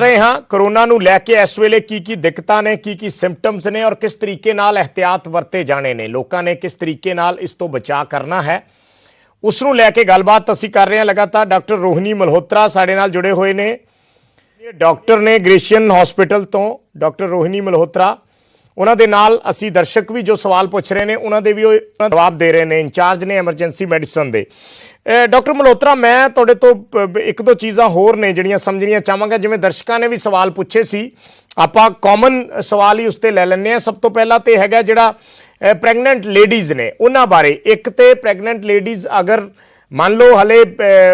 ਰਹੇ ਹਾਂ ਕੋਰੋਨਾ ਨੂੰ ਲੈ ਕੇ ਇਸ ਵੇਲੇ ਕੀ ਦਿੱਕਤਾਂ ਨੇ ਕੀ ਸਿੰਪਟਮਸ ਨੇ ਔਰ ਕਿਸ ਤਰੀਕੇ ਨਾਲ ਇਹਤਿਆਤ ਵਰਤੇ ਜਾਣੇ ਨੇ ਲੋਕਾਂ ਨੇ ਕਿਸ ਤਰੀਕੇ ਨਾਲ ਇਸ ਤੋਂ ਬਚਾਅ ਕਰਨਾ ਹੈ ਉਸ ਨੂੰ ਲੈ ਕੇ ਗੱਲਬਾਤ ਅਸੀਂ ਕਰ ਰਹੇ ਹਾਂ ਲਗਾਤਾਰ ਡਾਕਟਰ ਰੋਹਿਣੀ ਮਲਹੋਤਰਾ ਸਾਡੇ ਨਾਲ ਜੁੜੇ ਹੋਏ ਨੇ ਡਾਕਟਰ ਨੇ ਗ੍ਰੇਸ਼ੀਅਨ ਹਸਪੀਟਲ ਤੋਂ ਡਾਕਟਰ ਰੋਹਿਣੀ ਮਲਹੋਤਰਾ ਉਹਨਾਂ ਦੇ ਨਾਲ ਅਸੀਂ ਦਰਸ਼ਕ ਵੀ ਜੋ ਸਵਾਲ ਪੁੱਛ ਰਹੇ ਨੇ ਉਹਨਾਂ ਦੇ ਵੀ ਉਹ ਜਵਾਬ ਦੇ ਰਹੇ ਨੇ ਇੰਚਾਰਜ ਨੇ ਐਮਰਜੈਂਸੀ ਮੈਡੀਸਨ ਦੇ ਡਾਕਟਰ ਮਲਹੋਤਰਾ ਮੈਂ ਤੁਹਾਡੇ ਤੋਂ ਇੱਕ ਦੋ ਚੀਜ਼ਾਂ ਹੋਰ ਨੇ ਜਿਹੜੀਆਂ ਸਮਝਣੀਆਂ ਚਾਹਾਂਗਾ ਜਿਵੇਂ ਦਰਸ਼ਕਾਂ ਨੇ ਵੀ ਸਵਾਲ ਪੁੱਛੇ ਸੀ ਆਪਾਂ ਕਾਮਨ ਸਵਾਲ ਹੀ ਉਸ ਤੇ ਲੈ ਲੈਂਦੇ ਹਾਂ ਸਭ ਤੋਂ ਪਹਿਲਾਂ ਤੇ ਹੈਗਾ ਜਿਹੜਾ ਪ੍ਰੈਗਨੈਂਟ ਲੇਡੀਜ਼ ਨੇ ਉਹਨਾਂ ਬਾਰੇ ਇੱਕ ਤੇ ਪ੍ਰੈਗਨੈਂਟ ਲੇਡੀਜ਼ ਅਗਰ ਮੰਨ ਲਓ ਹਲੇ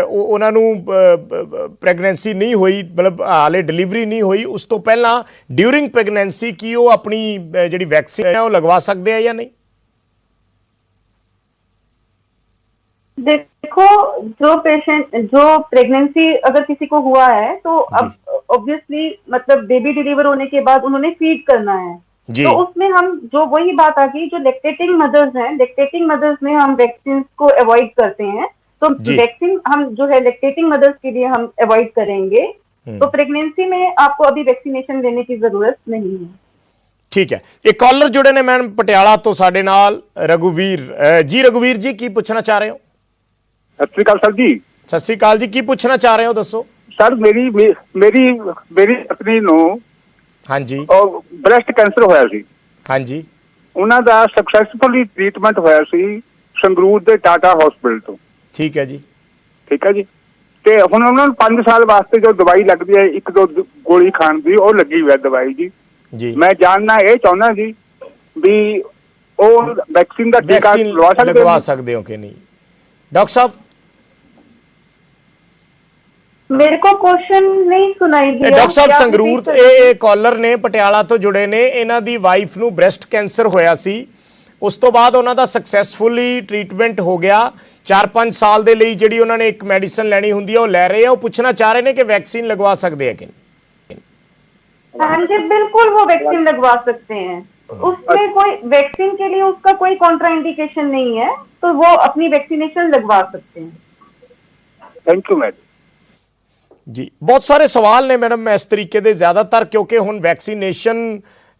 ਉਹਨਾਂ ਨੂੰ ਪ੍ਰੈਗਨੈਂਸੀ ਨਹੀਂ ਹੋਈ ਮਤਲਬ ਹਾਲੇ ਡਿਲੀਵਰੀ ਨਹੀਂ ਹੋਈ ਉਸ ਤੋਂ ਪਹਿਲਾਂ ਡਿਊਰਿੰਗ ਪ੍ਰੈਗਨੈਂਸੀ ਕੀ ਉਹ ਆਪਣੀ ਜਿਹੜੀ ਵੈਕਸੀਨ ਹੈ ਉਹ ਲਗਵਾ ਸਕਦੇ ਆ ਜਾਂ नहीं? देखो जो प्रेगनेंसी अगर किसी को हुआ है तो अब ऑब्वियसली मतलब बेबी डिलीवर होने के बाद उन्होंने फीड करना है तो उसमें हम जो वही बात आ गई जो लैक्टेटिंग मदर्स हैं लैक्टेटिंग मदर्स में हम वैक्सीन को अवॉइड करते हैं तो वैक्सीन हम जो है लैक्टेटिंग मदर्स के लिए हम अवॉइड करेंगे तो प्रेगनेंसी में आपको अभी वैक्सीनेशन लेने की जरूरत नहीं है। ठीक है एक कॉलर जुड़े ने मैडम पटियाला तो साडे नाल रघुवीर जी की पूछना चाह रहे हो? सत श्री अकाल सर जी। सत श्री अकाल जी की पूछना चाह रहे हो दसो सर मेरी मेरी मेरी पत्नी ਨੂੰ ਹਾਂਜੀ ਉਹ ਬ੍ਰੈਸਟ ਕੈਂਸਰ ਹੋਇਆ ਸੀ ਹਾਂਜੀ ਉਹਨਾਂ ਦਾ ਸਕਸੈਸਫੁਲੀ ਟ੍ਰੀਟਮੈਂਟ ਹੋਇਆ ਸੀ ਸੰਗਰੂਰ ਦੇ ਟਾਟਾ ਹਸਪੀਟਲ ਤੋਂ ਠੀਕ ਹੈ ਜੀ ਤੇ ਹੁਣ ਉਹਨਾਂ ਨੂੰ 5 ਸਾਲ ਵਾਸਤੇ ਜੋ ਦਵਾਈ ਲੱਗਦੀ ਹੈ ਇੱਕ ਦੋ ਗੋਲੀ ਖਾਣ ਦੀ ਉਹ ਲੱਗੀ ਹੋਈ ਹੈ ਦਵਾਈ ਜੀ ਮੈਂ ਜਾਣਨਾ ਇਹ ਚਾਹੁੰਦਾ ਜੀ ਵੀ ਉਹ ਵੈਕਸੀਨ ਦਾ ਟੀਕਾ ਲਗਵਾ ਸਕਦੇ ਹੋ ਕਿ ਨਹੀਂ डॉक्टर साहब मेरे को क्वेश्चन नहीं सुनाई दिया डॉक्टर साहब संगरूर कॉलर ने पटियाला तो जुड़े ने इन्हां दी वाइफ नूं ब्रेस्ट कैंसर होया सी उस तो बाद उन्हां दा सक्सैसफुली ट्रीटमेंट हो गया 4-5 साल दे लई जिहड़ी उन्हां ने एक मेडिसिन लैनी हुंदी है वो लै रहे हैं वो पूछना चाह रहे हैं कि वैक्सीन लगवा सकते हैं कि हाँ जी बिल्कुल वो वैक्सीन लगवा सकते हैं उसमें कोई वैक्सीन के लिए उसका कोई कॉन्ट्राइंडिकेशन नहीं है तो वो अपनी वैक्सीनेशन लगवा सकते हैं। थैंक यू मैडम जी बहुत सारे सवाल ने मैडम इस तरीके दे ज्यादातर क्योंकि हुण वैक्सीनेशन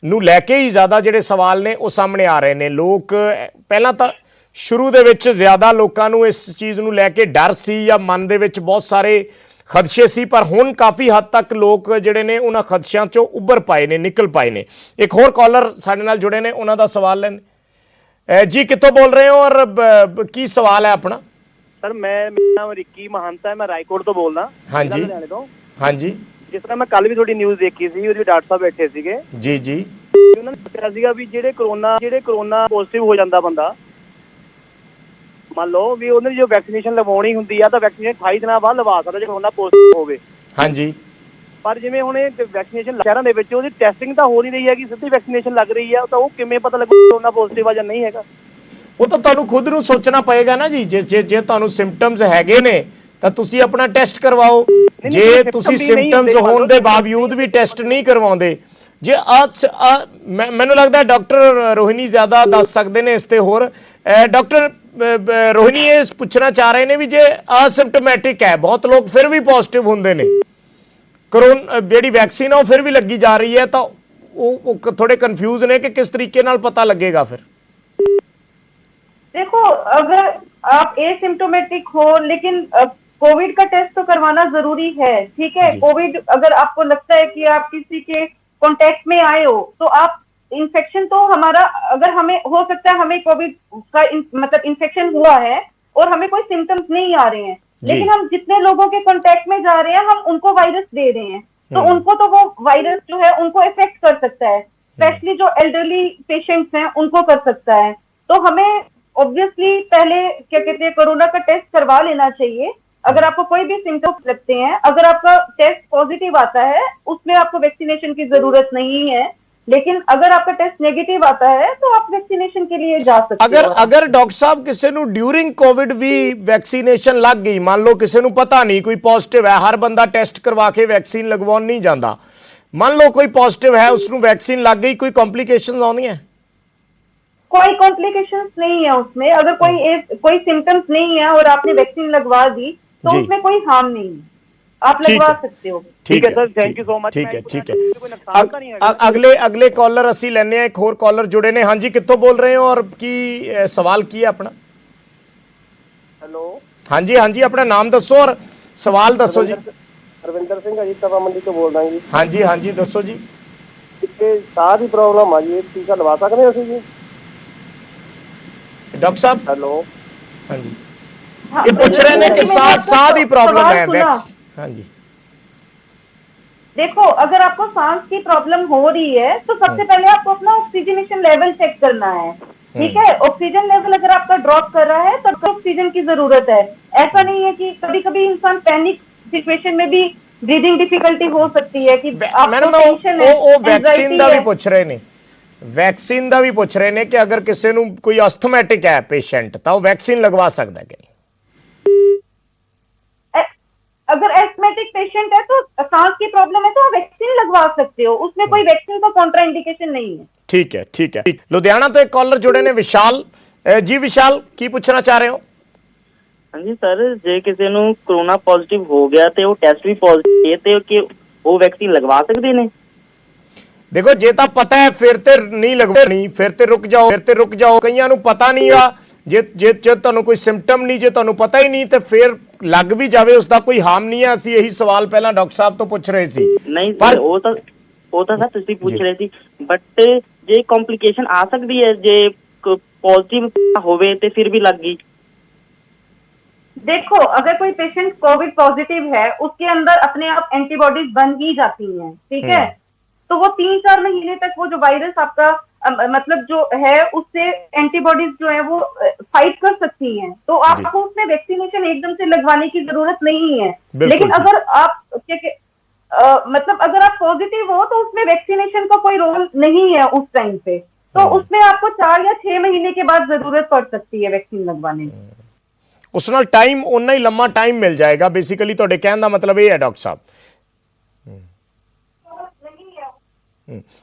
नूं लैके ही ज्यादा जिहड़े सवाल ने वो सामने आ रहे ने लोग पहला तो शुरू दे विच ज्यादा लोकां नूं इस चीज़ नूं लैके डर सी या मन दे विच बहुत सारे खदशे सी पर हुण काफ़ी हद तक लोग जिहड़े ने उन्हां खदशियां चों उभर पाए ने निकल पाए ने एक होर कॉलर साडे नाल जुड़े ने उन्हां दा सवाल लैने जी कितों बोल रहे हो और की सवाल है अपना? सर मेरा नाम रिक्की महंता है मैं रायकोट तो बोलदा हाँ जी हाँ जी जिस तरह मैं कल भी थोड़ी न्यूज़ देखी सी ਉਹਦੇ ਡਾਕਟਰ ਸਾਹਿਬ ਬੈਠੇ ਸੀਗੇ जी ਉਹਨਾਂ ਨੇ ਦੱਸਿਆ ਸੀਗਾ ਵੀ ਜਿਹੜੇ ਕਰੋਨਾ ਪੋਜ਼ਿਟਿਵ ਹੋ ਜਾਂਦਾ ਬੰਦਾ ਮੰਨ ਲਓ ਵੀ ਉਹਨੇ ਜੋ ਵੈਕਸੀਨੇਸ਼ਨ ਲਵਾਉਣੀ ਹੁੰਦੀ ਆ ਤਾਂ ਵੈਕਸੀਨੇਸ਼ਨ 28 ਦਿਨਾਂ ਬਾਅਦ ਲਵਾ ਸਕਦਾ ਜੇ ਕਰੋਨਾ ਪੋਜ਼ਿਟਿਵ ਹੋਵੇ ਹਾਂਜੀ ਪਰ ਜਿਵੇਂ ਹੁਣ ਇਹ ਵੈਕਸੀਨੇਸ਼ਨ ਸ਼ਹਿਰਾਂ ਦੇ ਵਿੱਚ ਉਹਦੀ ਟੈਸਟਿੰਗ ਤਾਂ ਹੋ ਨਹੀਂ ਰਹੀ ਹੈਗੀ ਸਿੱਧੀ ਵੈਕਸੀਨੇਸ਼ਨ ਲੱਗ ਰਹੀ ਆ ਤਾਂ ਉਹ ਕਿਵੇਂ ਪਤਾ ਲੱਗੂ ਕਰੋਨਾ ਪੋਜ਼ਿਟਿਵ ਆ ਜਾਂ ਨਹੀਂ ਹੈਗਾ ਉਹ ਤਾਂ ਤੁਹਾਨੂੰ ਖੁਦ ਨੂੰ ਸੋਚਣਾ ਪਏਗਾ ਨਾ ਜੀ ਜੇ ਤੁਹਾਨੂੰ ਸਿੰਪਟਮਸ ਹੈਗੇ ਨੇ ਤਾਂ ਤੁਸੀਂ ਆਪਣਾ ਟੈਸਟ ਕਰਵਾਓ ਜੇ ਤੁਸੀਂ ਸਿੰਪਟਮਸ ਹੋਣ ਦੇ ਬਾਵਜੂਦ ਵੀ ਟੈਸਟ ਨਹੀਂ ਕਰਵਾਉਂਦੇ ਜੇ ਮੈਨੂੰ ਲੱਗਦਾ ਡਾਕਟਰ ਰੋਹਿਣੀ ਜ਼ਿਆਦਾ ਦੱਸ ਸਕਦੇ ਨੇ ਇਸ ਤੇ ਹੋਰ ਡਾਕਟਰ ਰੋਹਿਣੀ ਇਹ ਪੁੱਛਣਾ ਚਾਹ ਰਹੇ ਨੇ ਵੀ ਜੇ ਅਸਿम्प्टोमैटिक ਹੈ ਬਹੁਤ ਲੋਕ ਫਿਰ ਵੀ ਪੋਜ਼ਿਟਿਵ ਹੁੰਦੇ ਨੇ ਕਰੋਨਾ ਜਿਹੜੀ ਵੈਕਸੀਨ ਆ ਉਹ ਫਿਰ ਵੀ ਲੱਗੀ ਜਾ ਰਹੀ ਹੈ ਤਾਂ ਉਹ ਥੋੜੇ ਕੰਫਿਊਜ਼ ਨੇ ਕਿ किस तरीके ਨਾਲ पता लगेगा फिर? देखो अगर आप एसिम्प्टोमेटिक हो लेकिन कोविड का टेस्ट तो करवाना जरूरी है ठीक है कोविड अगर आपको लगता है कि आप किसी के कांटेक्ट में आए हो तो आप इन्फेक्शन तो हमारा अगर हमें हो सकता है हमें कोविड का मतलब इन्फेक्शन हुआ है और हमें कोई सिम्टम्स नहीं आ रहे हैं लेकिन हम जितने लोगों के कांटेक्ट में जा रहे हैं हम उनको वायरस दे रहे हैं तो उनको तो वो वायरस जो है उनको इफेक्ट कर सकता है स्पेशली जो एल्डरली पेशेंट्स हैं उनको कर सकता है तो हमें ऑब्वियसली पहले क्या कहते हैं कोरोना का टेस्ट करवा लेना चाहिए अगर आपको कोई भी सिम्टम्स लगते हैं अगर आपका टेस्ट पॉजिटिव आता है उसमें आपको वैक्सीनेशन की जरूरत नहीं है लेकिन अगर आपका टेस्ट नेगेटिव आता है तो आप वैक्सीनेशन के लिए जा सकते हो। अगर डॉक्टर साहब किसी ਨੂੰ ड्यूरिंग कोविड भी वैक्सीनेशन लग गई मान लो किसी ਨੂੰ पता नहीं कोई पॉजिटिव है हर बंदा टेस्ट करवा के वैक्सीन लगवाउण नहीं जाता मान लो कोई पॉजिटिव है उसਨੂੰ वैक्सीन लग गई कोई कॉम्प्लिकेशंस आउंदियां? कोई कॉम्प्लिकेशंस नहीं है उसमें अगर कोई सिम्टम्स नहीं है और आपने वैक्सीन लगवा दी तो उसमें कोई हार्म नहीं है आप लगवा सकते हो। ठीक है sir, thank you so much. ठीक है अगले कॉलर ਅਸੀਂ ਲੈਣੇ ਆ, ਇੱਕ ਹੋਰ ਕਾਲਰ ਜੁੜੇ ਨੇ। ਹਾਂਜੀ, ਕਿੱਥੋਂ ਬੋਲ ਰਹੇ ਹੋ ਔਰ ਕੀ ਸਵਾਲ ਕੀ ਹੈ ਆਪਣਾ? ਹੈਲੋ, ਹਾਂਜੀ ਹਾਂਜੀ, ਆਪਣਾ ਨਾਮ ਦੱਸੋ ਔਰ ਸਵਾਲ ਦੱਸੋ ਜੀ। ਰਵਿੰਦਰ ਸਿੰਘ ਅਜੀਤ ਤਵਾ ਮੰਡੀ ਤੋਂ ਬੋਲਦਾ ਜੀ। ਹਾਂਜੀ ਹਾਂਜੀ, ਦੱਸੋ ਜੀ। ਕਿ ਸਾਹ ਦੀ ਪ੍ਰੋਬਲਮ ਆ ਜੀ, ਇਹ ਟੀਕਾ ਲਵਾ ਸਕਦੇ ਅਸੀਂ ਜੀ? ਡਾਕਟਰ ਸਾਹਿਬ ਹੈਲੋ, ਹਾਂਜੀ, ਇਹ ਪੁੱਛ ਰਹੇ ਨੇ ਕਿ ਸਾਹ ਦੀ प्रॉब्लम है। हाँ जी, देखो, अगर आपको सांस की प्रॉब्लम हो रही है तो सबसे पहले आपको अपना ऑक्सीजनेशन लेवल चेक करना है। ठीक है, ऑक्सीजन लेवल अगर आपका ड्रॉप कर रहा है तो ऑक्सीजन की जरूरत है। ऐसा नहीं है कि कभी कभी इंसान पैनिक सिचुएशन में भी ब्रीदिंग डिफिकल्टी हो सकती है कि आपको टेंशन है, वैक्सीन ਦਾ ਵੀ ਪੁੱਛ ਰਹੇ ਨੇ, ਵੈਕਸੀਨ ਦਾ ਵੀ ਪੁੱਛ ਰਹੇ ਨੇ ਕਿ ਅਗਰ ਕਿਸੇ ਨੂੰ ਕੋਈ ਅਸਥਮੈਟਿਕ ਹੈ ਪੇਸ਼ੈਂਟ ਤਾਂ ਉਹ ਵੈਕਸੀਨ ਲਗਵਾ ਸਕਦਾ ਹੈ ਕਿ ਨਹੀਂ? अगर एस्थमेटिक पेशेंट है तो सांस की प्रॉब्लम है तो आप वैक्सीन लगवा सकते हो, उसमें कोई वैक्सीन का कॉन्ट्राइंडिकेशन नहीं है। ठीक है ठीक है। लुधियाना तो एक कॉलर जुड़े ने, विशाल जी। विशाल, की पूछना चाह रहे हो? हाँ जी सर, जे किसी ਨੂੰ कोरोना पॉजिटिव हो गया ਤੇ ਉਹ ਟੈਸਟ ਵੀ ਪੋਜ਼ਿਟਿਵ ਹੈ ਤੇ ਕਿ ਉਹ ਵੈਕਸੀਨ ਲਗਵਾ ਸਕਦੇ ਨੇ? देखो, जे ਤਾਂ ਪਤਾ ਹੈ ਫਿਰ ਤੇ ਨਹੀਂ ਲਗਵਾਣੀ, ਫਿਰ ਤੇ ਰੁਕ ਜਾਓ। ਕਈਆਂ ਨੂੰ ਪਤਾ ਨਹੀਂ ਆ, ਜੇ ਤੁਹਾਨੂੰ ਕੋਈ ਸਿੰਪਟਮ ਨਹੀਂ, ਜੇ ਤੁਹਾਨੂੰ ਪਤਾ ਹੀ ਨਹੀਂ ਤੇ ਫਿਰ ਲੱਗ ਵੀ ਜਾਵੇ ਉਸ ਦਾ ਕੋਈ ਹਾਰਮ ਨਹੀਂ ਹੈ। ਅਸੀਂ ਇਹੀ ਸਵਾਲ ਪਹਿਲਾਂ ਡਾਕਟਰ ਸਾਹਿਬ ਤੋਂ ਪੁੱਛ ਰਹੇ ਸੀ। ਨਹੀਂ ਪਰ ਉਹ ਤਾਂ ਸਰ ਤੁਸੀਂ ਪੁੱਛ ਰਹੇ ਸੀ, ਬਟ ਜੇ ਕੰਪਲਿਕੇਸ਼ਨ ਆ ਸਕਦੀ ਹੈ ਜੇ ਪੋਜ਼ਿਟਿਵ ਹੋਵੇ ਤੇ ਫਿਰ ਵੀ ਲੱਗ ਗਈ? देखो, अगर कोई पेशेंट कोविड पॉजिटिव है उसके अंदर अपने आप एंटीबॉडीज बन ही जाती हैं। ठीक है, तो वो 3-4 महीने तक वो जो वायरस आपका मतलब जो है उससे एंटीबॉडीज जो है वो फाइट कर सकती हैं। तो आपको उसमें वैक्सीनेशन एकदम से लगवाने की जरूरत नहीं है। लेकिन अगर आप मतलब अगर आप पॉजिटिव हो तो उसमें वैक्सीनेशन का कोई रोल नहीं है उस टाइम पे, तो उसमें आपको 4 या 6 महीने के बाद जरूरत पड़ सकती है वैक्सीन लगवाने की। ਉਸ ਨਾਲ ਟਾਈਮ ਉਨਾ ਹੀ ਲੰਮਾ ਟਾਈਮ ਮਿਲ ਜਾਏਗਾ। ਬੇਸਿਕਲੀ ਤੁਹਾਡੇ ਕਹਿਣ ਦਾ ਮਤਲਬ ਇਹ ਹੈ ਡਾਕਟਰ ਸਾਹਿਬ।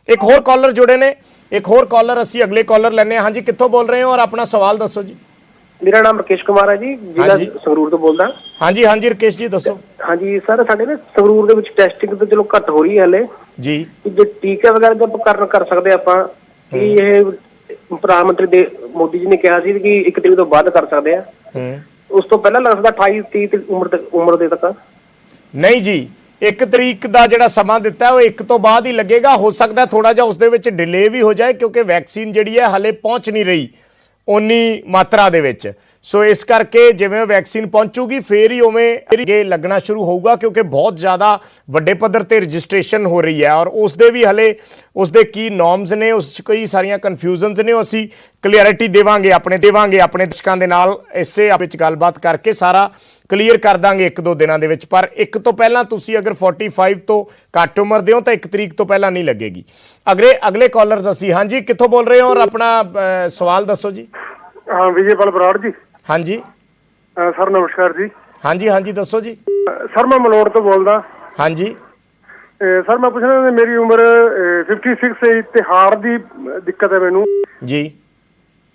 ਇੱਕ ਹੋਰ ਕਾਲਰ ਜੁੜੇ ਨੇ, ਇੱਕ ਹੋਰ ਕਾਲਰ ਅਸੀਂ ਅਗਲੇ ਕਾਲਰ ਲੈਣੇ ਹਾਂ। ਹਾਂਜੀ, ਕਿੱਥੋਂ ਬੋਲ ਰਹੇ ਹੋ ਔਰ ਆਪਣਾ ਸਵਾਲ ਦੱਸੋ ਜੀ। ਮੇਰਾ ਨਾਮ ਰਕੇਸ਼ ਕੁਮਾਰ ਹੈ ਜੀ, ਜ਼ਿਲ੍ਹਾ ਸੰਗਰੂਰ ਤੋਂ ਬੋਲਦਾ। ਹਾਂਜੀ ਹਾਂਜੀ, ਰਕੇਸ਼ ਜੀ ਦੱਸੋ। ਹਾਂਜੀ ਸਰ, ਸਾਡੇ ਨਾ ਸੰਗਰੂਰ ਦੇ ਵਿੱਚ ਟੈਸਟਿੰਗ ਤਾਂ ਚਲੋ ਘੱਟ ਹੋ ਰਹੀ ਹੈ ਹਲੇ ਜੀ। ਜੇ ਟੀਕਾ ਵਗੈਰਾ ਦਾ ਕਰ ਸਕਦੇ ਆਪਾਂ, ਕਿ ਇਹ ਪ੍ਰਧਾਨ ਮੰਤਰੀ ਦੇ ਮੋਦੀ ਜੀ ਨੇ ਕਿਹਾ ਸੀ ਕਿ 1 ਤਰੀਕ ਤੋਂ ਬਾਅਦ ਕਰ ਸਕਦੇ ਆ, ਉਸ ਤੋਂ ਪਹਿਲਾਂ ਲੱਗ ਸਕਦਾ 28-30 ਉਮਰ ਦੇ ਤੱਕ? ਨਹੀਂ ਜੀ, 1 ਤਰੀਕ ਦਾ ਜਿਹੜਾ ਸਮਾਂ ਦਿੱਤਾ ਉਹ 1 ਤੋਂ ਬਾਅਦ ਹੀ ਲੱਗੇਗਾ। ਹੋ ਸਕਦਾ ਥੋੜਾ ਜਿਹਾ ਉਸ ਦੇ ਵਿੱਚ ਡਿਲੇ ਵੀ ਹੋ ਜਾਏ ਕਿਉਂਕਿ ਵੈਕਸੀਨ ਜਿਹੜੀ ਹੈ ਹਲੇ ਪਹੁੰਚ ਨਹੀਂ ਰਹੀ ਓਨੀ ਮਾਤਰਾ ਦੇ ਵਿੱਚ। ਸੋ ਇਸ ਕਰਕੇ ਜਿਵੇਂ ਵੈਕਸੀਨ ਪਹੁੰਚੂਗੀ ਫੇਰ ਹੀ ਉਵੇਂ ਲੱਗਣਾ ਸ਼ੁਰੂ ਹੋਊਗਾ, ਕਿਉਂਕਿ ਬਹੁਤ ਜ਼ਿਆਦਾ ਵੱਡੇ ਪੱਧਰ ਤੇ ਰਜਿਸਟ੍ਰੇਸ਼ਨ ਹੋ ਰਹੀ ਹੈ ਔਰ ਉਸ ਦੇ ਵੀ ਹਲੇ ਉਸ ਦੇ ਕੀ ਨੋਰਮਸ ਨੇ, ਉਸ 'ਚ ਕਈ ਸਾਰੀਆਂ ਕਨਫਿਊਜ਼ਨਸ ਨੇ। ਉਹ ਅਸੀਂ ਕਲੀਅਰਿਟੀ ਦੇਵਾਂਗੇ ਆਪਣੇ ਦਰਸ਼ਕਾਂ ਦੇ ਨਾਲ, ਇਸੇ ਵਿੱਚ ਗੱਲਬਾਤ ਕਰਕੇ ਸਾਰਾ ਕਲੀਅਰ ਕਰ ਦਾਂਗੇ 1-2 ਦਿਨਾਂ ਦੇ ਵਿੱਚ। ਪਰ 1 ਤੋਂ ਪਹਿਲਾਂ ਤੁਸੀਂ ਅਗਰ 45 ਤੋਂ ਘੱਟ ਉਮਰ ਦੇ ਹੋ ਤਾਂ 1 ਤਰੀਕ ਤੋਂ ਪਹਿਲਾਂ ਨਹੀਂ ਲੱਗੇਗੀ। ਅਗਲੇ ਕਾਲਰਸ ਅਸੀਂ। ਹਾਂਜੀ, ਕਿੱਥੋਂ ਬੋਲ ਰਹੇ ਹੋ ਔਰ ਆਪਣਾ ਸਵਾਲ ਦੱਸੋ ਜੀ। ਹਾਂ, ਵਿਜੇਪਾਲ ਬਰਾੜ ਜੀ। ਹਾਂਜੀ ਸਰ ਨਮਸਕਾਰ ਜੀ। ਹਾਂਜੀ ਹਾਂਜੀ, ਦੱਸੋ ਜੀ। ਸਰ ਮੈਂ ਮਲੋੜ ਤੋਂ ਬੋਲਦਾ। ਹਾਂਜੀ ਸਰ ਮੈਂ ਪੁੱਛਣਾ, ਮੇਰੀ ਉਮਰ 56 ਹੈ ਤੇ ਹਾਰਟ ਦੀ ਦਿੱਕਤ ਹੈ ਮੈਨੂੰ ਜੀ,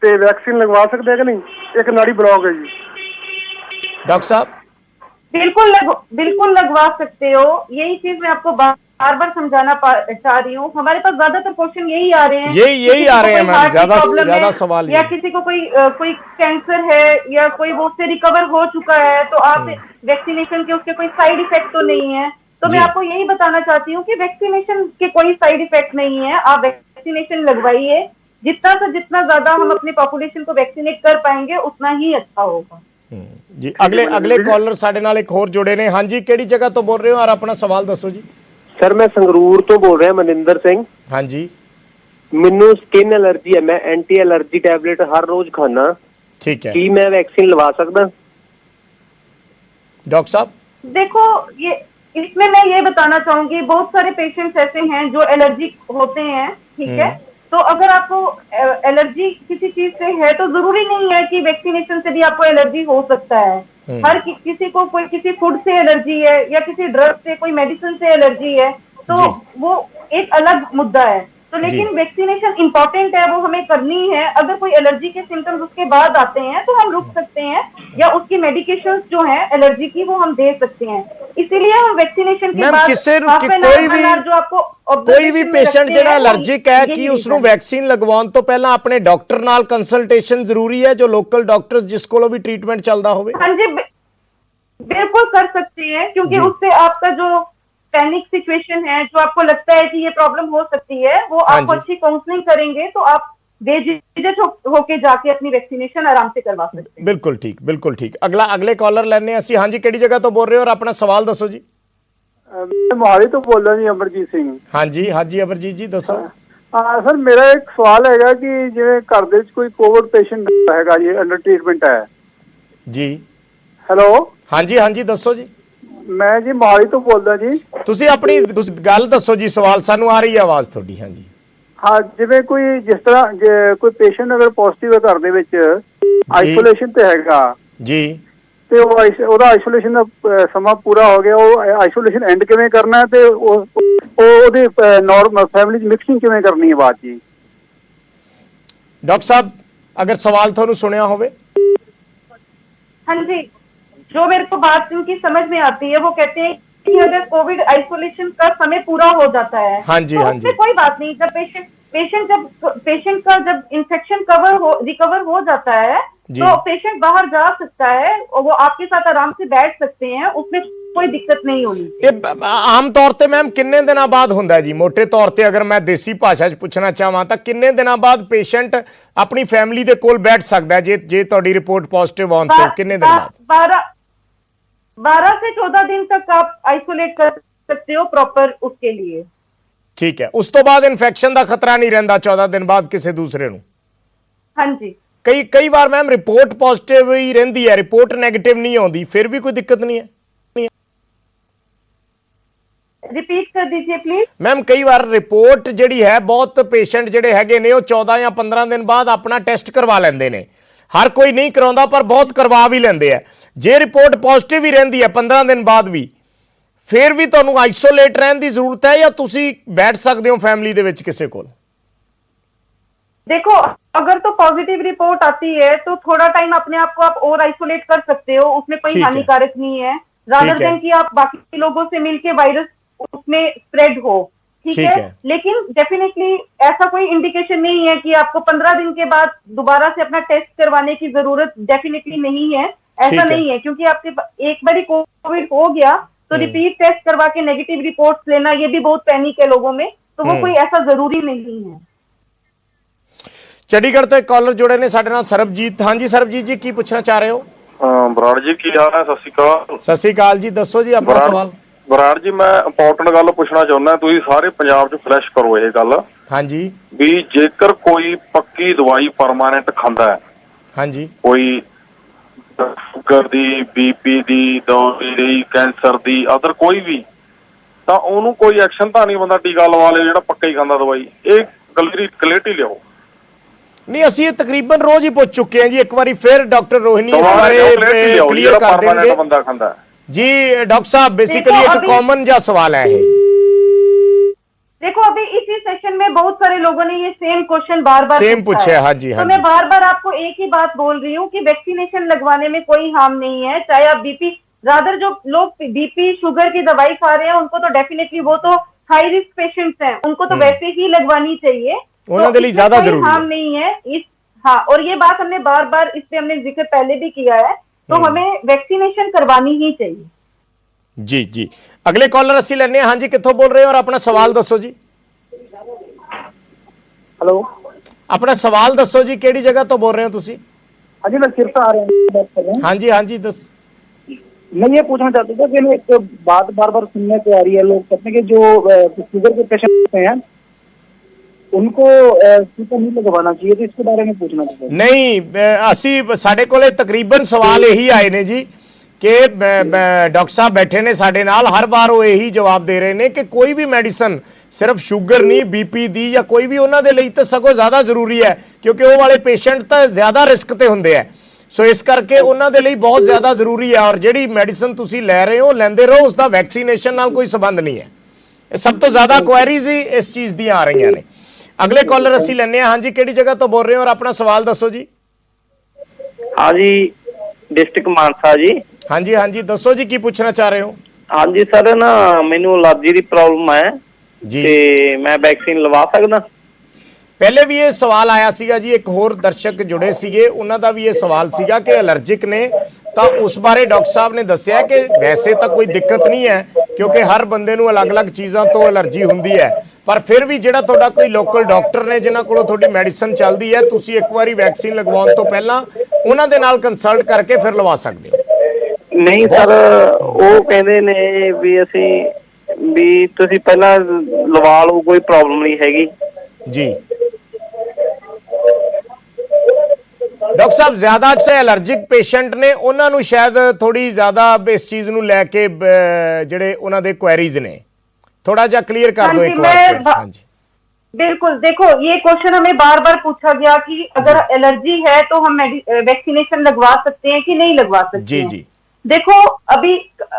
ਤੇ ਵੈਕਸੀਨ ਲਗਵਾ ਸਕਦੇ ਹੈ ਕਿ ਨਹੀਂ? ਇੱਕ ਨਾੜੀ ਬਲੌਕ है जी। डॉक्टर साहब बिल्कुल लगवा सकते हो। यही चीज मैं आपको बार बार समझाना चाह रही हूँ। हमारे पास ज्यादातर क्वेश्चन यही आ रहे हैं, यही आ रहे हैं मैम, ज्यादा सवाल या किसी को कोई कैंसर है या कोई वो उससे रिकवर हो चुका है तो आप वैक्सीनेशन के उसके कोई साइड इफेक्ट तो नहीं है। तो मैं आपको यही बताना चाहती हूँ कि वैक्सीनेशन के कोई साइड इफेक्ट नहीं है। आप वैक्सीनेशन लगवाइए, जितना ज्यादा हम अपनी पॉपुलेशन को वैक्सीनेट कर पाएंगे उतना ही अच्छा होगा जी। अगले कॉलर ਸਾਡੇ ਨਾਲ ਇੱਕ ਹੋਰ ਜੁੜੇ ਨੇ। ਹਾਂਜੀ, ਕਿਹੜੀ ਜਗ੍ਹਾ ਤੋਂ ਬੋਲ ਰਹੇ ਹੋ ਔਰ ਆਪਣਾ ਸਵਾਲ ਦੱਸੋ ਜੀ। ਸਰ ਮੈਂ ਸੰਗਰੂਰ ਤੋਂ ਬੋਲ ਰਿਹਾ, ਮਨਿੰਦਰ ਸਿੰਘ। ਹਾਂਜੀ, ਮੈਨੂੰ ਸਕਿਨ ਐਲਰਜੀ ਹੈ, ਮੈਂ ਐਂਟੀ ਐਲਰਜੀ ਟੈਬਲੇਟ ਹਰ ਰੋਜ਼ ਖਾਣਾ। ठीक है, ਕੀ ਮੈਂ ਵੈਕਸੀਨ ਲਵਾ ਸਕਦਾ? डॉक्टर साहब देखो, ये इसमें मैं ये बताना चाहूंगी, बहुत सारे पेशेंट्स ऐसे हैं जो एलर्जिक होते हैं। ठीक है, तो अगर आपको एलर्जी किसी चीज से है तो जरूरी नहीं है कि वैक्सीनेशन से भी आपको एलर्जी हो सकता है। हर किसी को कोई किसी फूड से एलर्जी है या किसी ड्रग से, कोई मेडिसिन से एलर्जी है, तो वो एक अलग मुद्दा है। तो लेकिन वैक्सीनेशन इंपॉर्टेंट है, वो हमें करनी है। अगर कोई एलर्जी के सिम्टम्स उसके बाद आते हैं तो हम रुक सकते हैं, या उसकी मेडिकेशंस जो है एलर्जी की वो हम दे सकते हैं। इसीलिए हम वैक्सीनेशन के बाद कोई भी पेशेंट ਜਿਹੜਾ ਐਲਰਜਿਕ ਹੈ ਕਿ ਉਸ ਨੂੰ ਵੈਕਸੀਨ ਲਗਵਾਉਣ ਤੋਂ ਪਹਿਲਾਂ ਆਪਣੇ ਡਾਕਟਰ ਨਾਲ ਕੰਸਲਟੇਸ਼ਨ ਜ਼ਰੂਰੀ ਹੈ, ਜੋ ਲੋਕਲ ਡਾਕਟਰਸ ਜਿਸ ਕੋਲੋਂ ਵੀ ट्रीटमेंट ਚੱਲਦਾ ਹੋਵੇ। हाँ जी, बिल्कुल कर सकते हैं, क्योंकि उससे आपका जो पैनिक सिचुएशन है, जो आपको लगता है कि ये प्रॉब्लम हो सकती है, वो आपको अच्छी काउंसलिंग करेंगे तो आप बेझिझक होके जाके अपनी वैक्सीनेशन आराम से करवा सकते हैं। बिल्कुल ठीक, बिल्कुल ठीक। अगले कॉलर लेने ਅਸੀਂ। ਹਾਂਜੀ, ਕਿਹੜੀ ਜਗ੍ਹਾ ਤੋਂ ਬੋਲ ਰਹੇ ਹੋ ਔਰ ਆਪਣਾ ਸਵਾਲ ਦੱਸੋ ਜੀ। ਮੈਂ ਮੋਹਾਲੀ ਤੋਂ ਬੋਲ ਰਿਹਾ ਜੀ, ਅਮਰਜੀਤ ਸਿੰਘ। ਹਾਂਜੀ ਹਾਂਜੀ ਅਮਰਜੀਤ ਜੀ ਦੱਸੋ। ਹਾਂ ਸਰ, ਮੇਰਾ ਇੱਕ ਸਵਾਲ ਹੈਗਾ ਕਿ ਜਿਵੇਂ ਘਰ ਦੇ ਵਿੱਚ ਕੋਈ ਕੋਵਿਡ ਪੇਸ਼ੈਂਟ ਹੈਗਾ ਜੀ, ਅੰਡਰ ਟ੍ਰੀਟਮੈਂਟ ਹੈ ਜੀ। ਹੈਲੋ। ਹਾਂਜੀ ਹਾਂਜੀ ਦੱਸੋ ਜੀ। ਮੈਂ ਜੀ ਮੋਹਾਲੀ ਤੋਂ ਬੋਲਦਾ ਜੀ। ਤੁਸੀਂ ਆਪਣੀ ਗੱਲ ਦੱਸੋ ਜੀ, ਸਵਾਲ ਸਾਨੂੰ ਆ ਰਹੀ ਹੈ ਆਵਾਜ਼ ਤੁਹਾਡੀ। ਹਾਂਜੀ ਹਾਂ, ਜਿਵੇਂ ਕੋਈ ਜਿਸ ਤਰ੍ਹਾਂ ਕੋਈ ਪੇਸ਼ੈਂਟ ਅਗਰ ਪੋਜ਼ਿਟਿਵ ਹੈ ਘਰ ਦੇ ਵਿੱਚ, ਆਈਸੋਲੇਸ਼ਨ ਤੇ ਹੈਗਾ ਜੀ, ਤੇ ਉਹਦਾ ਆਈਸੋਲੇਸ਼ਨ ਦਾ ਸਮਾਂ ਪੂਰਾ ਹੋ ਗਿਆ, ਉਹ ਆਈਸੋਲੇਸ਼ਨ ਐਂਡ ਕਿਵੇਂ ਕਰਨਾ ਹੈ ਤੇ ਉਹਦੀ ਨੋਰਮਲ ਫੈਮਿਲੀ 'ਚ ਮਿਕਸਿੰਗ ਕਿਵੇਂ ਕਰਨੀ ਹੈ ਬਾਅਦ ਜੀ। ਡਾਕਟਰ ਸਾਹਿਬ अगर सवाल थानू सुनिया होवे। हाँ जी, जो मेरे को बात उनकी समझ में आती है, वो कहते हैं कि अगर कोविड आइसोलेशन का समय पूरा हो जाता है, हाँ जी, तो हाँ उसमें जी, कोई बात नहीं। जब पेशेंट का जब इन्फेक्शन रिकवर हो जाता है, तो पेशेंट बाहर जा सकता है और वो आपके साथ आराम से बैठ सकते हैं, उसमें कोई दिक्कत नहीं होनी। आम तौर पे मैम किन्ने दिनों बाद होंदा है जी? मोटे तौर पे अगर मैं देसी भाषा च पूछना चाहवां तो किन्ने दिनों बाद पेशेंट अपनी फैमिली दे कोल बैठ सकदा है जे तुहाडी रिपोर्ट पॉजिटिव आउण तो किन्ने दिन बाद? 12 से 14 दिन तक आप आइसोलेट कर सकते हो प्रॉपर उसके लिए। ठीक है, उस तो बाद इन्फेक्शन का खतरा नहीं रहिंदा 14 दिन बाद किसी दूसरे नूं? हाँ जी। कई बार मैम रिपोर्ट पॉजिटिव ही रहिंदी है, रिपोर्ट नेगेटिव नहीं आउंदी, फिर भी कोई दिक्कत नहीं है? रिपीट कर दीजिए प्लीज। मैम कई बार रिपोर्ट जिहड़ी है, बहुत पेशेंट जिहड़े हैगे ने 14 या 15 दिन बाद अपना टेस्ट करवा लेंदे ने। हर कोई नहीं करवाउंदा पर बहुत करवा भी लेंदे है। जे रिपोर्ट पॉजिटिव ही रहिंदी है 15 दिन बाद भी, फिर भी तुहानूं आइसोलेट रहने की जरूरत है या तुसीं बैठ सकते हो फैमिली दे विच किसी कोल? देखो, अगर तो पॉजिटिव रिपोर्ट आती है तो थोड़ा टाइम अपने आप को आप और आइसोलेट कर सकते हो, उसमें कोई हानिकारक नहीं है। रादर देन कि आप बाकी लोगों से मिलके वायरस उसमें स्प्रेड हो। ठीक है, लेकिन डेफिनेटली ऐसा कोई इंडिकेशन नहीं है कि आपको 15 दिन के बाद दोबारा से अपना टेस्ट करवाने की जरूरत डेफिनेटली नहीं है। ऐसा नहीं है, क्योंकि आपके एक बार कोविड हो गया तो रिपीट टेस्ट करवा के नेगेटिव रिपोर्ट्स लेना, ये भी बहुत पैनिक है लोगों में, तो वो कोई ऐसा जरूरी नहीं है। चंडीगढ़ तो एक कॉलर जुड़े ने साडे नाल, सरबजीत। हाँ जी सरबजीत जी, की पूछना चाह रहे हो? बराड़ जी की हाल है? सत श्री अकाल। सत श्री अकाल जी, दसो जी अपना सवाल। बराड़ जी, मैं इंपॉर्टेंट गल पुछना चाहुंदा, तुसीं सारे पंजाब च फ्लैश करो ये गल। हाँ जी। भी जेकर कोई पक्की दवाई परमानेंट खांदा है, हाँ जी, कोई शुगर दी, बीपी दी, दौरे दी, कैंसर दी, अदर कोई भी, तां ओनू कोई एक्शन तां नहीं बंदा टीका लवा ले जेड़ा पक्का ही खांदा दवाई? ये क्लैरिटी लियाओ। नहीं, असं तकरीबन रोज ही पूछ चुके हैं जी, एक बार फिर डॉक्टर रोहिणी इस बारे क्लियर कर देंगे बंदा खांदा जी। डॉक्टर साहब बेसिकली एक कॉमन जा सवाल है ये। देखो, अभी इसी सेशन में बहुत सारे लोगों ने ये सेम क्वेश्चन बार पूछे। हाँ जी, हाँ तो मैं बार आपको एक ही बात बोल रही हूँ कि वैक्सीनेशन लगवाने में कोई हार्म नहीं है। चाहे आप बीपी, रादर जो लोग बीपी शुगर की दवाई खा रहे हैं उनको तो डेफिनेटली, वो तो हाई रिस्क पेशेंट्स हैं, उनको तो वैसे ही लगवानी चाहिए, उन्होंने लिए ज्यादा जरूरी हार्म नहीं है इस। हाँ, और ये बात हमने बार इस पे हमने जिक्र पहले भी किया है, तो हमें वैक्सीनेशन करवानी ही चाहिए। जी जी, अगले कॉलर असी लेने। हाँ जी, कित्थों बोल रहे हो और अपना सवाल दसो जी। हेलो, अपना सवाल दसो जी, केड़ी जगह तो बोल रहे हो तुसी? हाँ जी, मैं सिरसा आ रहा हूँ। हाँ जी, हाँ जी, दस। मैं ये पूछना चाहता था कि एक बात बार सुनने को आ रही है, लोग कहते हैं कि जो शुगर के पेशेंट हैं उनको टीका नहीं लगवाना चाहिए, तो इसके बारे में पूछना चाहता हूं। नहीं, असी साडे कोले तकरीबन सवाल यही आए ने जी कि डॉक्टर साहब बैठे ने साडे नाल, हर बार वो यही जवाब दे रहे ने कि कोई भी मेडिसिन सिर्फ शुगर नहीं, बीपी दी या कोई भी उन्होंने लिए तो सगों ज्यादा जरूरी है, क्योंकि वो वाले पेशेंट तो ज्यादा रिस्क ते हुंदे है। सो इस करके उन्होंने लिए बहुत ज्यादा जरूरी है, और जिहड़ी मेडिसिन तुसी लै रहे हो लेंदे रहो, उसका वैक्सीनेशन नाल कोई संबंध नहीं है। सब तो ज्यादा क्वेरीज ही इस चीज दी आ रही ने। ਅਗਲੇ ਕਾਲਰ ਅਸੀਂ ਲੈਣੇ ਆ। ਹਾਂਜੀ, ਕਿਹੜੀ ਜਗ੍ਹਾ ਤੋਂ ਬੋਲ ਰਹੇ ਹੋ ਔਰ ਆਪਣਾ ਸਵਾਲ ਦੱਸੋ ਜੀ। हाँ जी, डिस्ट्रिक्ट मानसा जी। ਹਾਂਜੀ ਹਾਂਜੀ, ਦੱਸੋ ਜੀ ਕੀ ਪੁੱਛਣਾ ਚਾਹ ਰਹੇ ਹੋ। हाँ जी सर, ना मैनू एलर्जी की प्रॉब्लम है जी। ते मैं वैक्सीन लवा सकदा? ਪਹਿਲੇ ਵੀ ਇਹ ਸਵਾਲ ਆਇਆ ਸੀਗਾ ਜੀ, ਇੱਕ ਹੋਰ ਦਰਸ਼ਕ ਜੁੜੇ ਸੀਗੇ, ਉਹਨਾਂ ਦਾ ਵੀ ਇਹ ਸਵਾਲ ਸੀਗਾ ਕਿ ਅਲਰਜਿਕ ਨੇ, ਤਾਂ ਉਸ ਬਾਰੇ ਡਾਕਟਰ ਸਾਹਿਬ ਨੇ ਦੱਸਿਆ ਕਿ ਵੈਸੇ ਤਾਂ ਕੋਈ ਦਿੱਕਤ ਨਹੀਂ ਹੈ ਕਿਉਂਕਿ ਹਰ ਬੰਦੇ ਨੂੰ ਅਲੱਗ-ਅਲੱਗ ਚੀਜ਼ਾਂ ਤੋਂ ਅਲਰਜੀ ਹੁੰਦੀ ਹੈ, ਪਰ ਫਿਰ ਵੀ ਜਿਹੜਾ ਤੁਹਾਡਾ ਕੋਈ ਲੋਕਲ ਡਾਕਟਰ ਨੇ ਜਿਨ੍ਹਾਂ ਕੋਲੋਂ ਤੁਹਾਡੀ ਮੈਡੀਸਨ ਚੱਲਦੀ ਹੈ, ਤੁਸੀਂ ਇੱਕ ਵਾਰੀ ਵੈਕਸੀਨ ਲਗਵਾਉਣ ਤੋਂ ਪਹਿਲਾਂ ਉਹਨਾਂ ਦੇ ਨਾਲ ਕੰਸਲਟ ਕਰਕੇ ਫਿਰ ਲਵਾ ਸਕਦੇ ਹੋ। नहीं सर, वो कहते ने भी असी भी तुसी पहला लवा लो, कोई प्रॉब्लम नहीं हैगी जी। ਡਾਕਟਰ ਸਾਹਿਬ ਜ਼ਿਆਦਾ ਸੇ ਅਲਰਜਿਕ ਪੇਸ਼ੈਂਟ ਨੇ, ਉਹਨਾਂ ਨੂੰ ਸ਼ਾਇਦ ਥੋੜੀ ਜ਼ਿਆਦਾ ਇਸ ਚੀਜ਼ ਨੂੰ ਲੈ ਕੇ ਜਿਹੜੇ ਉਹਨਾਂ ਦੇ ਕੁਐਰੀਜ਼ ਨੇ, थोड़ा जा क्लियर कर दो एक बार। हाँ जी बिल्कुल, देखो ये क्वेश्चन हमें बार बार पूछा गया कि अगर एलर्जी है तो हम वैक्सीनेशन लगवा सकते हैं कि नहीं लगवा सकते जी हैं। जी देखो अभी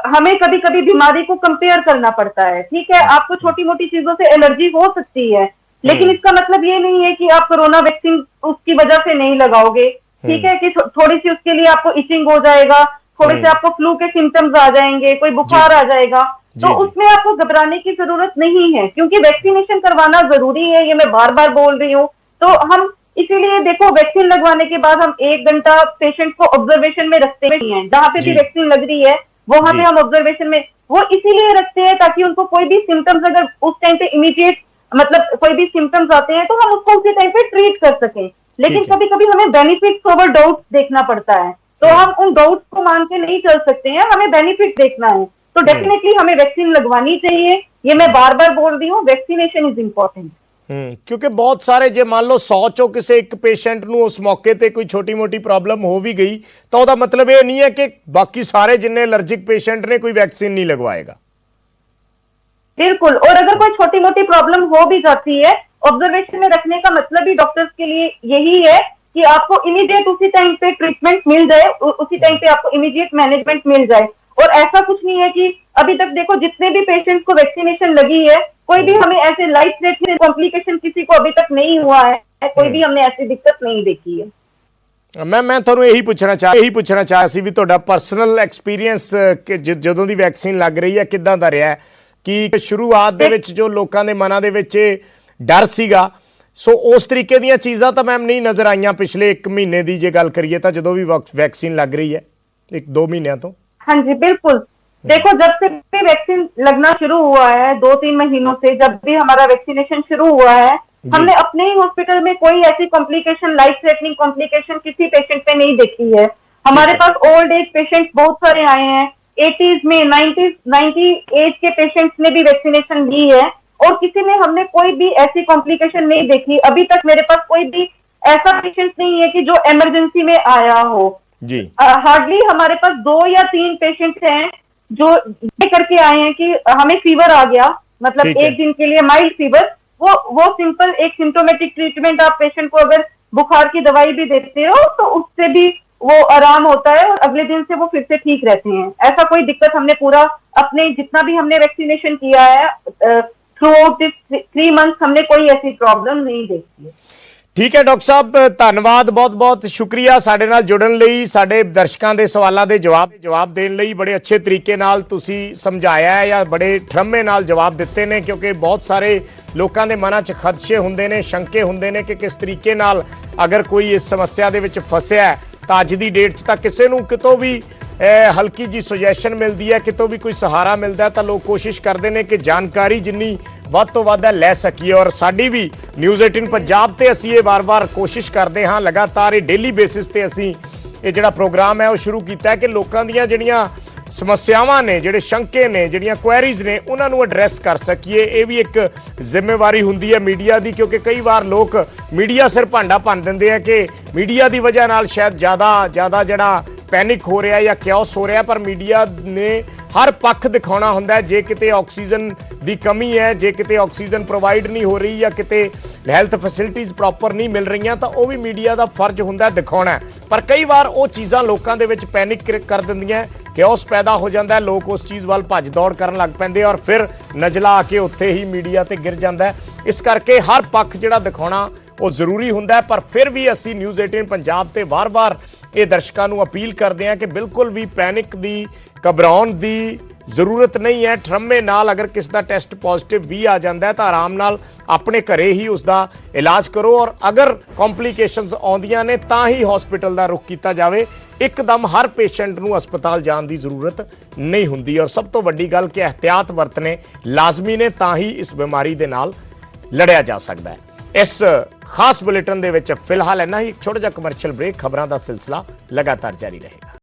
हमें कभी कभी बीमारी को कंपेयर करना पड़ता है, ठीक है। आपको छोटी मोटी चीजों से एलर्जी हो सकती है, लेकिन इसका मतलब ये नहीं है कि आप कोरोना वैक्सीन उसकी वजह से नहीं लगाओगे, ठीक है। कि थोड़ी सी उसके लिए आपको इचिंग हो जाएगा, थोड़े से आपको फ्लू के सिम्टम्स आ जाएंगे, कोई बुखार आ जाएगा, तो उसमें आपको घबराने की जरूरत नहीं है, क्योंकि वैक्सीनेशन करवाना जरूरी है, ये मैं बार बार बोल रही हूँ। तो हम इसीलिए देखो वैक्सीन लगवाने के बाद हम 1 घंटा पेशेंट को ऑब्जर्वेशन में रखते हैं, जहाँ पे भी वैक्सीन लग रही है वहां पे हम ऑब्जर्वेशन में वो इसीलिए रखते हैं ताकि उनको कोई भी सिम्टम्स अगर उस टाइम पे इमीडिएट मतलब कोई भी सिम्टम्स आते हैं तो हम उसको उसी टाइम पे ट्रीट कर सकें। लेकिन कभी कभी हमें बेनिफिट्स ओवर डाउट्स देखना पड़ता है, तो हम उन डाउट्स को मान के नहीं चल सकते हैं, हमें बेनिफिट देखना है। तो डेफिनेटली हमें वैक्सीन लगवानी चाहिए, ये मैं बार बार बोल रही हूँ, वैक्सीनेशन इज इंपॉर्टेंट। क्योंकि बहुत सारे जे मान लो 100 चों किसी एक पेशेंट ਨੂੰ उस मौके ਤੇ कोई छोटी मोटी प्रॉब्लम हो भी गई तो ਉਹਦਾ मतलब ये नहीं है कि बाकी सारे जिन्ने एलर्जिक पेशेंट ने कोई वैक्सीन नहीं लगवाएगा। बिल्कुल, और अगर कोई छोटी मोटी प्रॉब्लम हो भी जाती है, ऑब्जर्वेशन में रखने का मतलब ही डॉक्टर्स के लिए यही है कि आपको इमीडिएट उसी टाइम पे ट्रीटमेंट मिल जाए, उसी टाइम पे आपको इमीडिएट मैनेजमेंट मिल जाए। और ऐसा कुछ नहीं है कि अभी तक देखो जितने भी पेशेंट्स को वैक्सीनेशन लगी है, कोई भी हमें ऐसे लाइफ थ्रेटनिंग कॉम्प्लिकेशन किसी को अभी तक नहीं हुआ है, कोई भी हमने ऐसी दिक्कत नहीं देखी है। मैं ਤੁਹਾਨੂੰ ਇਹੀ ਪੁੱਛਣਾ ਚਾਹਿਆ ਸੀ ਵੀ ਤੁਹਾਡਾ ਪਰਸਨਲ ਐਕਸਪੀਰੀਅੰਸ ਕਿ ਜਦੋਂ ਦੀ ਵੈਕਸੀਨ ਲੱਗ ਰਹੀ ਹੈ ਕਿੱਦਾਂ ਦਾ ਰਿਹਾ ਕਿ ਸ਼ੁਰੂਆਤ ਦੇ ਵਿੱਚ ਜੋ ਲੋਕਾਂ ਦੇ ਮਨਾਂ ਦੇ ਵਿੱਚ ਡਰ ਸੀਗਾ, ਸੋ ਉਸ ਤਰੀਕੇ ਦੀਆਂ ਚੀਜ਼ਾਂ ਤਾਂ ਮੈਮ ਨਹੀਂ ਨਜ਼ਰ ਆਈਆਂ ਪਿਛਲੇ 1 ਮਹੀਨੇ ਦੀ ਜੇ ਗੱਲ ਕਰੀਏ ਤਾਂ ਜਦੋਂ ਵੀ ਵੈਕਸੀਨ ਲੱਗ ਰਹੀ ਹੈ 1-2 ਮਹੀਨਿਆਂ ਤੋਂ। हाँ जी बिल्कुल, देखो जब से भी वैक्सीन लगना शुरू हुआ है 2-3 महीनों से, जब भी हमारा वैक्सीनेशन शुरू हुआ है, हमने अपने ही हॉस्पिटल में कोई ऐसी कॉम्प्लिकेशन लाइफ थ्रेटनिंग कॉम्प्लिकेशन किसी पेशेंट पे नहीं देखी है। हमारे पास ओल्ड एज पेशेंट्स बहुत सारे आए हैं, 80s में 90 एज के पेशेंट्स ने भी वैक्सीनेशन ली है और किसी में हमने कोई भी ऐसी कॉम्प्लिकेशन नहीं देखी। अभी तक मेरे पास कोई भी ऐसा पेशेंट नहीं है कि जो इमरजेंसी में आया हो जी। हार्डली हमारे पास 2 या 3 पेशेंट्स हैं जो ये करके आए हैं कि हमें फीवर आ गया, मतलब 1 दिन के लिए माइल्ड फीवर, वो सिंपल एक सिम्टोमेटिक ट्रीटमेंट आप पेशेंट को अगर बुखार की दवाई भी देते हो तो उससे भी वो आराम होता है और अगले दिन से वो फिर से ठीक रहते हैं। ऐसा कोई दिक्कत हमने पूरा अपने जितना भी हमने वैक्सीनेशन किया है थ्रू आउट दिस 3 मंथ्स हमने कोई ऐसी प्रॉब्लम नहीं देखी है। ठीक है डॉक्टर साहब, धन्यवाद, बहुत बहुत शुक्रिया साडे नाल जुड़न लई, साडे दर्शकों के सवालों के जवाब देने लई। बड़े अच्छे तरीके नाल तुसी समझाया है या बड़े ठरमे नाल जवाब दिते ने, क्योंकि बहुत सारे लोगों के मनां च खदशे हुंदे ने, शंके हुंदे ने कि किस तरीके नाल अगर कोई इस समस्या दे विच फसिया है तां अज दी डेट च तां किसे नूं कितों भी हल्की जी सुजैशन मिलती है, कितों भी कोई सहारा मिलता है, तो लोग कोशिश करते हैं कि जानकारी जिन्नी ਵੱਧ ਤੋਂ ਵੱਧ ਲੈ ਸਕੀਏ। ਔਰ ਸਾਡੀ ਵੀ ਨਿਊਜ਼ 18 ਪੰਜਾਬ ਤੇ ਅਸੀਂ ਇਹ ਵਾਰ-ਵਾਰ ਕੋਸ਼ਿਸ਼ ਕਰਦੇ ਹਾਂ, ਲਗਾਤਾਰ ਇਹ ਡੇਲੀ ਬੇਸਿਸ ਤੇ ਅਸੀਂ ਇਹ ਜਿਹੜਾ ਪ੍ਰੋਗਰਾਮ ਹੈ ਉਹ ਸ਼ੁਰੂ ਕੀਤਾ ਹੈ ਕਿ ਲੋਕਾਂ ਦੀਆਂ ਜਿਹੜੀਆਂ ਸਮੱਸਿਆਵਾਂ ਨੇ, ਜਿਹੜੇ ਸ਼ੰਕੇ ਨੇ, ਜਿਹੜੀਆਂ ਕੁਐਰੀਜ਼ ਨੇ, ਉਹਨਾਂ ਨੂੰ ਐਡਰੈਸ ਕਰ ਸਕੀਏ। ਇਹ ਵੀ ਇੱਕ ਜ਼ਿੰਮੇਵਾਰੀ ਹੁੰਦੀ ਹੈ ਮੀਡੀਆ ਦੀ, ਕਿਉਂਕਿ ਕਈ ਵਾਰ ਲੋਕ ਮੀਡੀਆ ਸਿਰ ਭਾਂਡਾ ਭੰਨ ਦਿੰਦੇ ਆ ਕਿ ਮੀਡੀਆ ਦੀ ਵਜ੍ਹਾ ਨਾਲ ਸ਼ਾਇਦ ਜ਼ਿਆਦਾ ਜਿਹੜਾ ਪੈਨਿਕ ਹੋ ਰਿਹਾ ਜਾਂ ਕਿਓਸ ਹੋ ਰਿਹਾ, ਪਰ ਮੀਡੀਆ ਨੇ हर पक्ष दिखाना होंदा है। जे किते ऑक्सीजन की कमी है, जे किते ऑक्सीजन प्रोवाइड नहीं हो रही या किते हैल्थ फैसिलिटीज़ प्रॉपर नहीं मिल रही, तो वह भी मीडिया का फर्ज होंदा दिखाना है। पर कई बार वो चीज़ां लोगों के विच पैनिक कर दिंदियां ਕਿਓਸ ਪੈਦਾ ਹੋ ਜਾਂਦਾ ਹੈ, ਲੋਕ ਉਸ ਚੀਜ਼ ਵੱਲ ਭੱਜ ਦੌੜ ਕਰਨ ਲੱਗ ਪੈਂਦੇ ਔਰ ਫਿਰ ਨਜਲਾ ਆ ਕੇ ਉੱਥੇ ਹੀ ਮੀਡੀਆ ਤੇ ਗਿਰ ਜਾਂਦਾ ਹੈ। ਇਸ ਕਰਕੇ ਹਰ ਪੱਖ ਜਿਹੜਾ ਦਿਖਾਉਣਾ ਉਹ ਜ਼ਰੂਰੀ ਹੁੰਦਾ ਹੈ, ਪਰ ਫਿਰ ਵੀ ਅਸੀਂ ਨਿਊਜ਼ 18 ਪੰਜਾਬ ਤੇ ਵਾਰ-ਵਾਰ ਇਹ ਦਰਸ਼ਕਾਂ ਨੂੰ ਅਪੀਲ ਕਰਦੇ ਹਾਂ ਕਿ ਬਿਲਕੁਲ ਵੀ ਪੈਨਿਕ ਦੀ, ਘਬਰਾਉਣ ਦੀ ਜ਼ਰੂਰਤ ਨਹੀਂ ਹੈ। ਠਰਮੇ ਨਾਲ ਅਗਰ ਕਿਸ ਦਾ ਟੈਸਟ ਪੋਜ਼ਿਟਿਵ ਵੀ ਆ ਜਾਂਦਾ ਹੈ ਤਾਂ ਆਰਾਮ ਨਾਲ ਆਪਣੇ ਘਰੇ ਹੀ ਉਸ ਦਾ ਇਲਾਜ ਕਰੋ ਔਰ ਅਗਰ ਕੰਪਲਿਕੇਸ਼ਨਸ ਆਉਂਦੀਆਂ ਨੇ ਤਾਂ ਹੀ ਹਸਪੀਟਲ ਦਾ ਰੁਖ ਕੀਤਾ ਜਾਵੇ। ਇੱਕਦਮ ਹਰ ਪੇਸ਼ੈਂਟ ਨੂੰ ਹਸਪਤਾਲ ਜਾਣ ਦੀ ਜ਼ਰੂਰਤ ਨਹੀਂ ਹੁੰਦੀ ਔਰ ਸਭ ਤੋਂ ਵੱਡੀ ਗੱਲ ਕਿ ਇਹਤਿਆਤ ਵਰਤਨੇ ਲਾਜ਼ਮੀ ਨੇ, ਤਾਂ ਹੀ ਇਸ ਬਿਮਾਰੀ ਦੇ ਨਾਲ ਲੜਿਆ ਜਾ ਸਕਦਾ ਹੈ। ਇਸ ਖਾਸ ਬੁਲੇਟਿਨ ਦੇ ਵਿੱਚ ਫਿਲਹਾਲ ਇੰਨਾ ਹੀ। ਇੱਕ ਛੋਟਾ ਜਿਹਾ ਕਮਰਸ਼ੀਅਲ ਬ੍ਰੇਕ, ਖਬਰਾਂ ਦਾ ਸਿਲਸਿਲਾ ਲਗਾਤਾਰ ਜਾਰੀ ਰਹੇ।